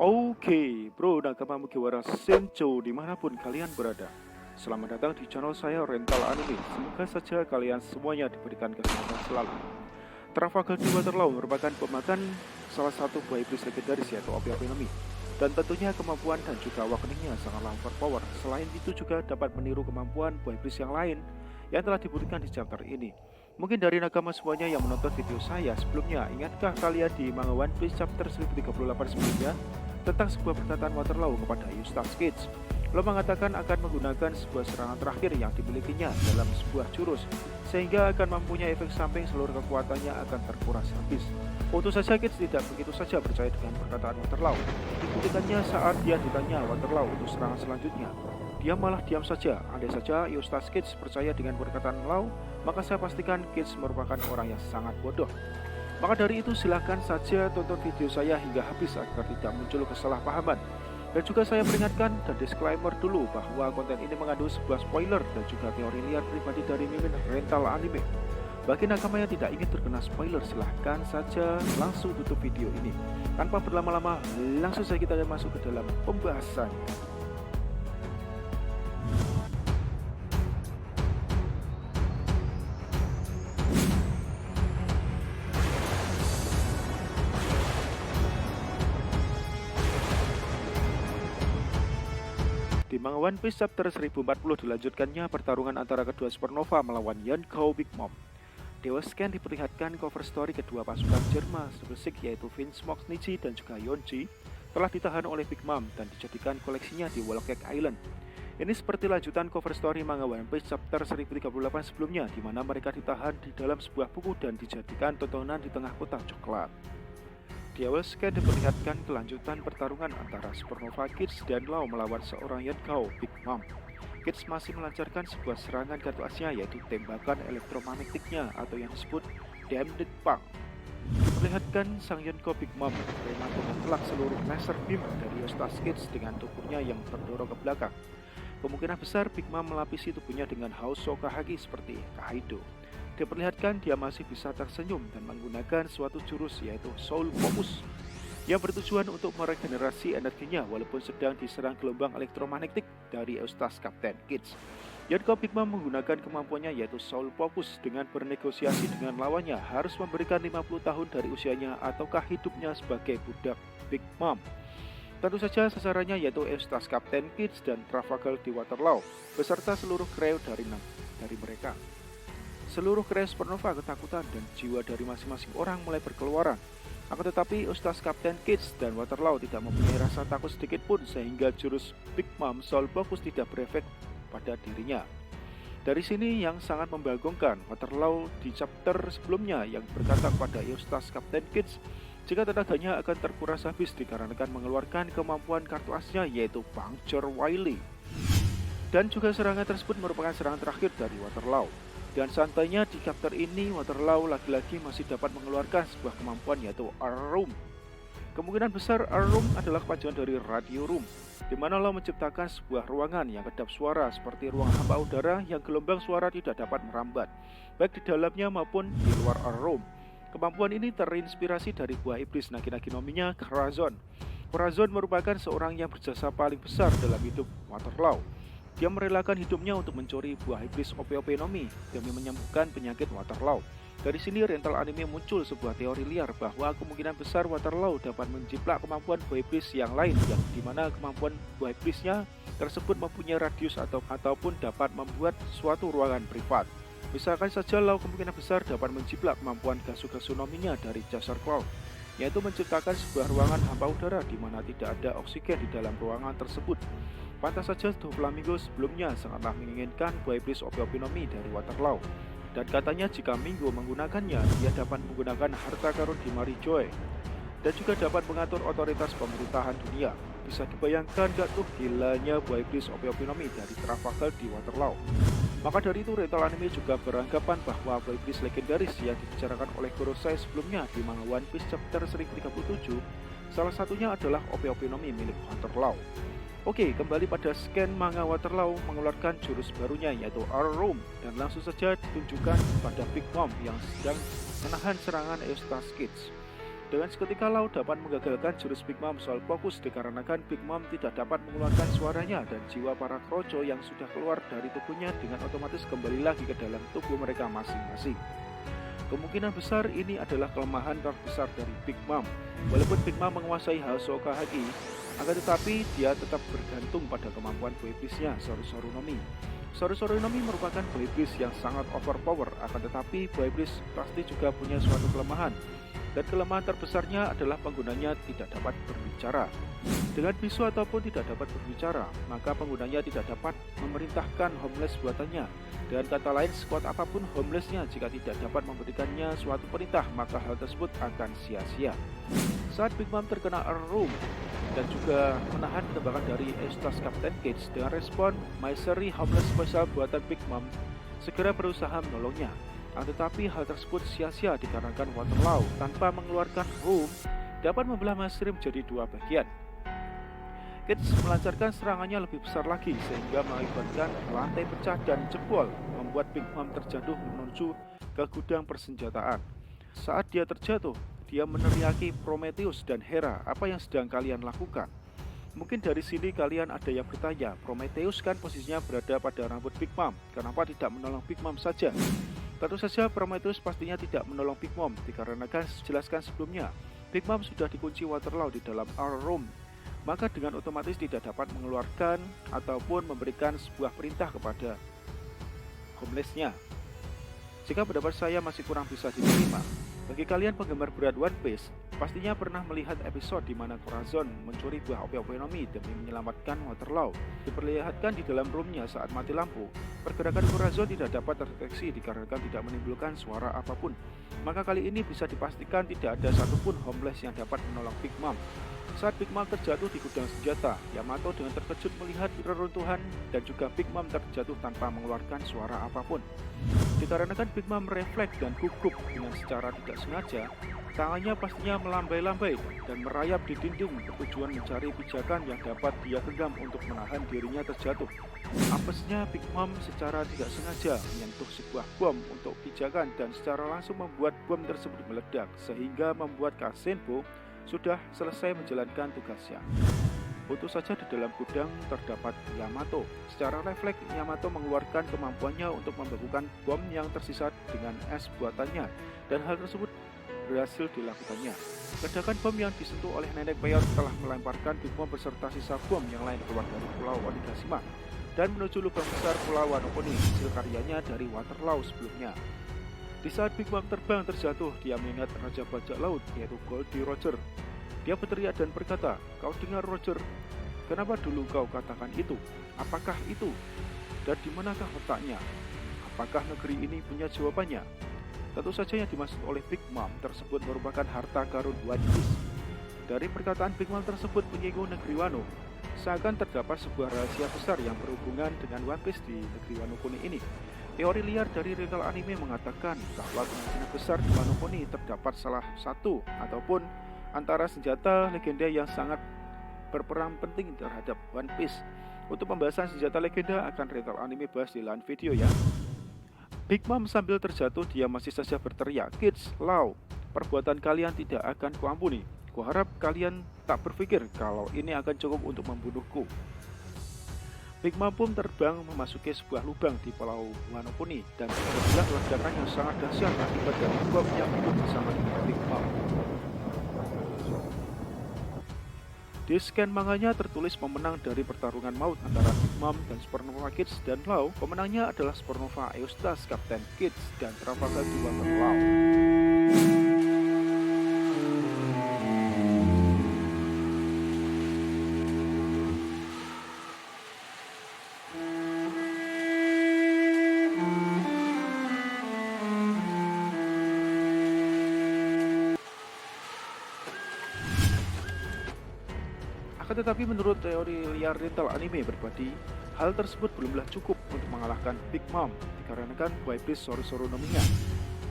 Oke, bro, nakama Mugiwara Sencho dimanapun kalian berada. Selamat datang di channel saya Rental Anime. Semoga saja kalian semuanya diberikan kesehatan selalu. Trafalgar di Waterloo merupakan pemakan salah satu buah iblis legendaris yaitu Opi-Opi-no-Mi. Dan tentunya kemampuan dan juga awakeningnya sangatlah overpower. Selain itu juga dapat meniru kemampuan buah iblis yang lain yang telah dibuktikan di chapter ini. Mungkin dari nakama semuanya yang menonton video saya sebelumnya, ingatkah kalian di manga One Piece chapter 1038 sebelumnya tentang sebuah perkataan Waterloo kepada Eustace Kids? Lo mengatakan akan menggunakan sebuah serangan terakhir yang dimilikinya dalam sebuah jurus, sehingga akan mempunyai efek samping seluruh kekuatannya akan terkuras habis. Untung saja Kids tidak begitu saja percaya dengan perkataan Waterloo. Dibuktikannya saat dia ditanya Waterloo untuk serangan selanjutnya, dia malah diam saja. Andai saja Eustace Kids percaya dengan perkataan Law, maka saya pastikan Kids merupakan orang yang sangat bodoh. Maka dari itu silahkan saja tonton video saya hingga habis agar tidak muncul kesalahpahaman. Dan juga saya peringatkan dan disclaimer dulu bahwa konten ini mengandung sebuah spoiler dan juga teori liar pribadi dari Mimin Rental Anime. Bagi nakama yang tidak ingin terkena spoiler, silahkan saja langsung tutup video ini. Tanpa berlama-lama, langsung saja kita masuk ke dalam pembahasan. Di manga One Piece chapter 1040 dilanjutkannya pertarungan antara kedua supernova melawan Yonkou Big Mom. Dewa Scan diperlihatkan cover story kedua pasukan Germa Supersix yaitu Vince Mox Nichi dan juga Yonji telah ditahan oleh Big Mom dan dijadikan koleksinya di Whole Cake Island. Ini seperti lanjutan cover story manga One Piece chapter 1038 sebelumnya, di mana mereka ditahan di dalam sebuah buku dan dijadikan tontonan di tengah kota coklat. Di awal scan diperlihatkan kelanjutan pertarungan antara Supernova Kids dan Law melawan seorang Yonkou Big Mom. Kids masih melancarkan sebuah serangan kartu asnya yaitu tembakan elektromagnetiknya atau yang disebut Damned Punk. Diperlihatkan sang Yonkou Big Mom rela mengeplak seluruh laser beam dari Eustace Kids dengan tubuhnya yang terdorong ke belakang. Kemungkinan besar Big Mom melapisi tubuhnya dengan Hauso Kahagi seperti Kaido. Diperlihatkan dia masih bisa tersenyum dan menggunakan suatu jurus yaitu Soul Focus yang bertujuan untuk meregenerasi energinya walaupun sedang diserang gelombang elektromagnetik dari Eustace Captain Kids. Yonkou Big Mom menggunakan kemampuannya yaitu Soul Focus dengan bernegosiasi dengan lawannya harus memberikan 50 tahun dari usianya ataukah hidupnya sebagai budak Big Mom. Tentu saja sasarannya yaitu Eustace Captain Kids dan Trafalgar di Waterloo beserta seluruh kru dari mereka. Seluruh kru supernova ketakutan dan jiwa dari masing-masing orang mulai berkeluaran. Akan tetapi Eustace Captain Kids dan Waterloo tidak mempunyai rasa takut sedikit pun sehingga jurus Big Mom Soul Focus tidak berefek pada dirinya. Dari sini yang sangat membagongkan Waterloo di chapter sebelumnya yang berkata kepada Eustace Captain Kids jika tenaganya akan terkuras habis dikarenakan mengeluarkan kemampuan kartu asnya yaitu Puncture Wily. Dan juga serangan tersebut merupakan serangan terakhir dari Waterloo. Dan santainya di chapter ini Waterloo lagi-lagi masih dapat mengeluarkan sebuah kemampuan yaitu R-Room. Kemungkinan besar R-Room adalah kepanjangan dari Radio Room, di mana Law menciptakan sebuah ruangan yang kedap suara seperti ruang hampa udara yang gelombang suara tidak dapat merambat, baik di dalamnya maupun di luar R-Room. Kemampuan ini terinspirasi dari buah iblis Nagi-Nagi no-Mi-nya Corazon. Corazon merupakan seorang yang berjasa paling besar dalam hidup Waterloo. Dia merelakan hidupnya untuk mencuri buah iblis Opi-Opi-no-Mi demi menyembuhkan penyakit Waterloo. Dari sini Rental Anime muncul sebuah teori liar bahwa kemungkinan besar Waterloo dapat menjiplak kemampuan buah iblis yang lain yang dimana kemampuan buah iblisnya tersebut mempunyai radius ataupun dapat membuat suatu ruangan privat. Misalkan saja Law kemungkinan besar dapat menjiplak kemampuan Gasu-Gasu no-Mi-nya dari Jasper Cloud, yaitu menciptakan sebuah ruangan hampa udara di mana tidak ada oksigen di dalam ruangan tersebut. Pantas saja Doflamingo sebelumnya sangatlah menginginkan buah iblis Opi-Opi-no-Mi dari Waterloo. Dan katanya jika Mingo menggunakannya, dia dapat menggunakan harta karun di Marijoy. Dan juga dapat mengatur otoritas pemerintahan dunia. Bisa dibayangkan gak tuh gilanya buah iblis Opi-Opi-no-Mi dari Trafalgar di Waterloo. Maka dari itu Rental Anime juga beranggapan bahwa buah iblis legendaris yang dibicarakan oleh Gorosei sebelumnya di manga One Piece chapter 1037 salah satunya adalah Opi-Opi-no-Mi milik Waterloo. Oke, kembali pada scan manga Waterloo mengeluarkan jurus barunya yaitu R-Room dan langsung saja ditunjukkan pada Big Mom yang sedang menahan serangan Eustace Kids. Dengan seketika Law dapat menggagalkan jurus Big Mom soal fokus dikarenakan Big Mom tidak dapat mengeluarkan suaranya dan jiwa para kroco yang sudah keluar dari tubuhnya dengan otomatis kembali lagi ke dalam tubuh mereka masing-masing. Kemungkinan besar ini adalah kelemahan terbesar dari Big Mom. Walaupun Big Mom menguasai Hosoka Haki, akan tetapi dia tetap bergantung pada kemampuan Boy Beast-nya, Soru Nomi. Soru Nomi merupakan Boy Beast yang sangat overpower, akan tetapi Boy Beast pasti juga punya suatu kelemahan. Dan kelemahan terbesarnya adalah penggunanya tidak dapat berbicara. Dengan bisu ataupun tidak dapat berbicara, maka penggunanya tidak dapat memerintahkan homeless buatannya. Dengan kata lain, sekuat apapun homelessnya, jika tidak dapat memberikannya suatu perintah, maka hal tersebut akan sia-sia. Saat Big Mom terkena Room dan juga menahan tembakan dari Eustace Captain Cage, dengan respon Misery Homeless Special buatan Big Mom segera berusaha menolongnya. Tetapi hal tersebut sia-sia dikarenakan Waterlaw tanpa mengeluarkan Room dapat membelah Misery menjadi dua bagian. Cage melancarkan serangannya lebih besar lagi sehingga mengakibatkan lantai pecah dan jebol, membuat Big Mom terjatuh menuju ke gudang persenjataan. Saat dia terjatuh, dia meneriaki Prometheus dan Hera, apa yang sedang kalian lakukan? Mungkin dari sini kalian ada yang bertanya, Prometheus kan posisinya berada pada rambut Big Mom, kenapa tidak menolong Big Mom saja? Tentu saja Prometheus pastinya tidak menolong Big Mom, dikarenakan jelaskan sebelumnya, Big Mom sudah dikunci Waterlaw di dalam Our Room, maka dengan otomatis tidak dapat mengeluarkan ataupun memberikan sebuah perintah kepada homelessnya. Jika pendapat saya masih kurang bisa diterima, bagi kalian penggemar berat One Piece, pastinya pernah melihat episode di mana Corazon mencuri buah Ope-Ope Nomi demi menyelamatkan Waterlaw. Diperlihatkan di dalam roomnya saat mati lampu, pergerakan Corazon tidak dapat terdeteksi dikarenakan tidak menimbulkan suara apapun. Maka kali ini bisa dipastikan tidak ada satupun homeless yang dapat menolong Big Mom. Saat Big Mom terjatuh di gudang senjata, Yamato dengan terkejut melihat reruntuhan dan juga Big Mom terjatuh tanpa mengeluarkan suara apapun. Dikarenakan Big Mom refleks dan gugup dengan secara tidak sengaja, tangannya pastinya melambai-lambai dan merayap di dinding bertujuan mencari pijakan yang dapat dia genggam untuk menahan dirinya terjatuh. Apesnya Big Mom secara tidak sengaja menyentuh sebuah bom untuk pijakan dan secara langsung membuat bom tersebut meledak sehingga membuat Kasenbo sudah selesai menjalankan tugasnya. Untung saja di dalam gudang terdapat Yamato. Secara refleks Yamato mengeluarkan kemampuannya untuk membakukan bom yang tersisa dengan es buatannya, dan hal tersebut berhasil dilakukannya. Ledakan bom yang disentuh oleh Nenek Peot telah melemparkan Big Mom beserta sisa bom yang lain keluar dari Pulau Onigashima dan menuju lubang besar Pulau Wano Kuni, hasil karyanya dari Waterlaw sebelumnya. Di saat Big Mom terbang terjatuh, dia mengingat Raja Bajak Laut, yaitu Goldie Roger. Dia berteriak dan berkata, "Kau dengar Roger? Kenapa dulu kau katakan itu? Apakah itu? Dan di manakah letaknya? Apakah negeri ini punya jawabannya?" Tentu saja yang dimaksud oleh Big Mom tersebut merupakan harta karun One Piece. Dari perkataan Big Mom tersebut menyinggung negeri Wano, seakan terdapat sebuah rahasia besar yang berhubungan dengan One Piece di negeri Wano Kuni ini. Teori liar dari rental anime mengatakan bahwa kemungkinan besar di Wano Kuni terdapat salah satu ataupun antara senjata legenda yang sangat berperan penting terhadap One Piece. Untuk pembahasan senjata legenda akan rental anime bahas di lain video ya. Big Mom sambil terjatuh dia masih saja berteriak, "Kids, Law, perbuatan kalian tidak akan kuampuni. Kuharap kalian tak berpikir kalau ini akan cukup untuk membunuhku." Big Mom pun terbang memasuki sebuah lubang di Pulau Wano Kuni dan terbelah ledakan yang sangat dahsyat akibat dari bom yang hidup bersama dengan Big Mom. Di scan manganya tertulis pemenang dari pertarungan maut antara Big Mom dan Supernova Kids dan Law. Pemenangnya adalah Supernova Eustace, Captain Kids, dan Trafalgar Law. Tetapi menurut teori liar rental anime berbadi, hal tersebut belumlah cukup untuk mengalahkan Big Mom dikarenakan Boy Beast Soru Nominya.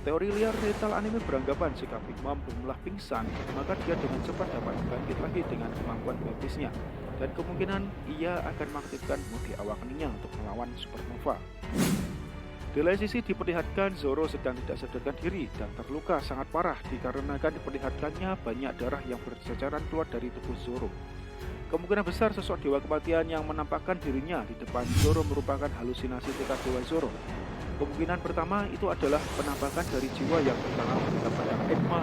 Teori liar rental anime beranggapan jika Big Mom belumlah pingsan, maka dia dengan cepat dapat bangkit lagi dengan kemampuan Boy Beast-nya, dan kemungkinan ia akan mengaktifkan mode awak keningnya untuk melawan Supernova. Di lain sisi diperlihatkan Zoro sedang tidak sadarkan diri dan terluka sangat parah dikarenakan diperlihatkannya banyak darah yang berceceran keluar dari tubuh Zoro. Kemungkinan besar sosok dewa kematian yang menampakkan dirinya di depan Zoro merupakan halusinasi tekad dewa Zoro. Kemungkinan pertama itu adalah penampakan dari jiwa yang tertanam kepada Enma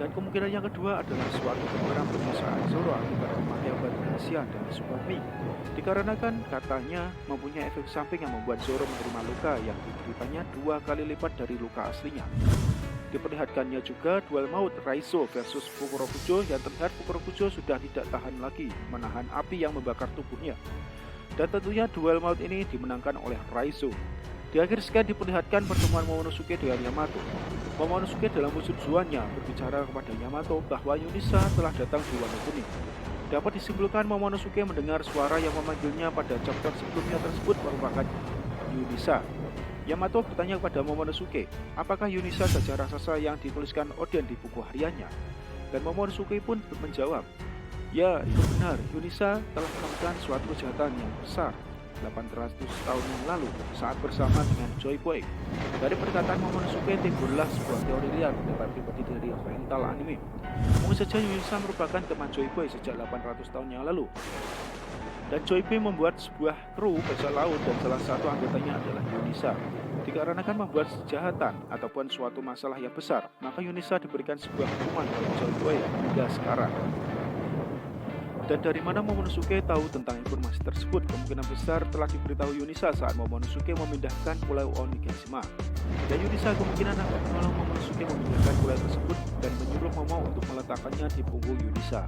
dan kemungkinan yang kedua adalah suatu gambaran penyiksaan Zoro akibat kematian rahasia dan Supermi, dikarenakan katanya mempunyai efek samping yang membuat Zoro menerima luka yang dideritanya 2 kali lipat dari luka aslinya. Diperlihatkannya juga duel maut Raizo versus Fukurokujo yang terlihat Fukurokujo sudah tidak tahan lagi menahan api yang membakar tubuhnya. Dan tentunya duel maut ini dimenangkan oleh Raizo. Di akhir scan diperlihatkan pertemuan Momonosuke dengan Yamato. Momonosuke dalam wujud Zuannya berbicara kepada Yamato bahwa Yunisa telah datang di Wano Kuning. Dapat disimpulkan Momonosuke mendengar suara yang memanggilnya pada chapter sebelumnya tersebut merupakan Yunisa. Yamato bertanya kepada Momonosuke, apakah Yunisa gajah raksasa yang dituliskan Oden di buku hariannya? Dan Momonosuke pun menjawab, ya itu benar, Yunisa telah melakukan suatu kejahatan yang besar 800 tahun yang lalu saat bersama dengan Joy Boy. Dari perkataan Momonosuke timbullah sebuah teori liar pendapat pribadi dari rental anime. Mungkin saja Yunisa merupakan teman Joy Boy sejak 800 tahun yang lalu. Dan Joy Boy membuat sebuah kru bajak laut dan salah satu anggotanya adalah Yunisa. Dikarenakan membuat kejahatan ataupun suatu masalah yang besar, maka Yunisa diberikan sebuah hukuman oleh Joy Boy hingga sekarang. Dan dari mana Momonosuke tahu tentang informasi tersebut? Kemungkinan besar telah diberitahu Yunisa saat Momonosuke memindahkan Pulau Onigashima. Dan Yunisa kemungkinan akan menolong Momonosuke memindahkan pulau tersebut dan menyuruh Momo untuk meletakkannya di punggung Yunisa.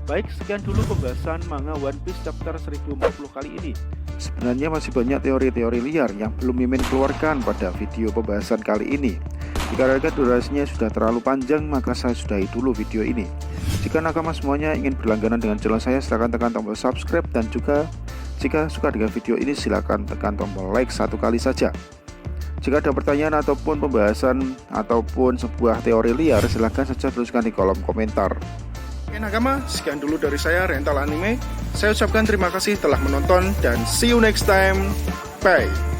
Baik, sekian dulu pembahasan manga One Piece chapter 1040 kali ini. Sebenarnya masih banyak teori-teori liar yang belum Mimin keluarkan pada video pembahasan kali ini. Dikarenakan durasinya sudah terlalu panjang, maka saya sudahi dulu video ini. Jika nakama semuanya ingin berlangganan dengan channel saya, silahkan tekan tombol subscribe. Dan juga jika suka dengan video ini, silahkan tekan tombol like 1 kali saja. Jika ada pertanyaan ataupun pembahasan ataupun sebuah teori liar, silahkan saja tuliskan di kolom komentar. Oke nakama, sekian dulu dari saya, Rental Anime. Saya ucapkan terima kasih telah menonton dan see you next time. Bye.